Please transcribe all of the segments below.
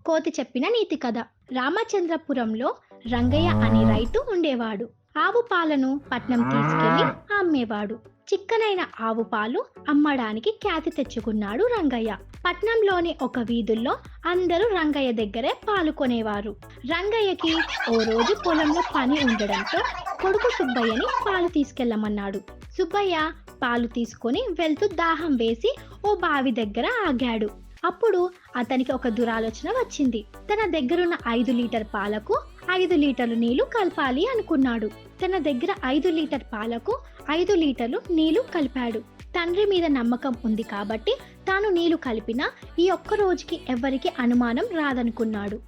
కోతి చెప్పిన నీతి కథ. రామచంద్రపురంలో రంగయ్య అనే రైతు ఉండేవాడు. ఆవు పాలను పట్నం తీసుకెళ్లి అమ్మేవాడు. చిక్కనైన ఆవు పాలు అమ్మడానికి ఖ్యాతి తెచ్చుకున్నాడు రంగయ్య. పట్నంలోని ఒక వీధుల్లో అందరూ రంగయ్య దగ్గరే పాలు కొనేవారు. రంగయ్యకి ఓ రోజు పొలంలో పని ఉండడంతో కొడుకు సుబ్బయ్యని పాలు తీసుకెళ్లమన్నాడు. సుబ్బయ్య పాలు తీసుకొని వెళ్తూ దాహం వేసి ఓ బావి దగ్గర ఆగాడు. అప్పుడు అతనికి ఒక దురాలోచన వచ్చింది. తన దగ్గరున్న 5 లీటర్ పాలకు 5 లీటర్లు నీళ్లు కలపాలి అనుకున్నాడు. తన దగ్గర 5 లీటర్ పాలకు 5 లీటర్లు నీళ్లు కలిపాడు. తండ్రి మీద నమ్మకం ఉంది కాబట్టి తాను నీళ్లు కలిపినా ఈ ఒక్క రోజుకి ఎవ్వరికి అనుమానం రాదనుకున్నాడు.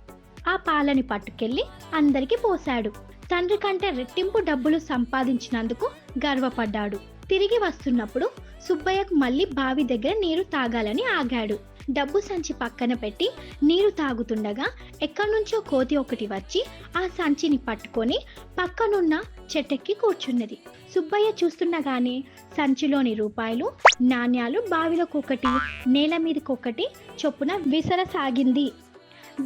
ఆ పాలని పట్టుకెళ్లి అందరికి పోశాడు. తండ్రి కంటే రెట్టింపు డబ్బులు సంపాదించినందుకు గర్వపడ్డాడు. తిరిగి వస్తున్నప్పుడు సుబ్బయ్యకు మళ్ళీ బావి దగ్గర నీరు తాగాలని ఆగాడు. డబ్బు సంచి పక్కన పెట్టి నీరు తాగుతుండగా ఎక్కడి నుంచో కోతి ఒకటి వచ్చి ఆ సంచిని పట్టుకొని పక్కనున్న చెట్టెక్కి కూర్చున్నది. సుబ్బయ్య చూస్తుండగానే సంచిలోని రూపాయలు నాణ్యాలు బావిలోకొకటి నేల మీదకొకటి చొప్పున విసరసాగింది.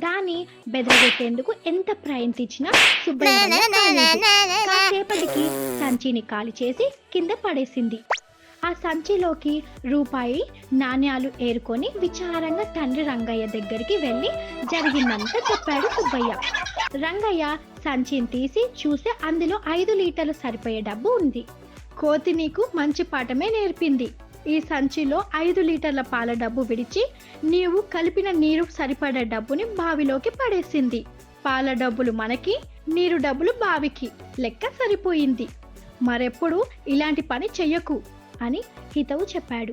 దాన్ని బెదరగొట్టేందుకు ఎంత ప్రయత్నించినా సుబ్బయ్య వల్ల కాలేదు. కాసేపటికి సంచిని ఖాళీ చేసి కింద పడేసింది. ఆ సంచిలోకి రూపాయి నాణ్యాలు ఏరుకొని విచారంగా తండ్రి రంగయ్య దగ్గరికి వెళ్ళి జరిగిందంతా చెప్పాడు సుబ్బయ్య. రంగయ్య సంచిని తీసి చూస్తే అందులో 5 లీటర్లు సరిపోయే డబ్బు ఉంది. కోతి నీకు మంచి పాఠమే నేర్పింది. ఈ సంచిలో 5 లీటర్ల పాల డబ్బు విడిచి నీవు కలిపిన నీరు సరిపడే డబ్బుని బావిలోకి పడేసింది. పాల డబ్బులు మనకి, నీరు డబ్బులు బావికి. లెక్క సరిపోయింది. మరెప్పుడు ఇలాంటి పని చెయ్యకు అని హితవు చెప్పాడు.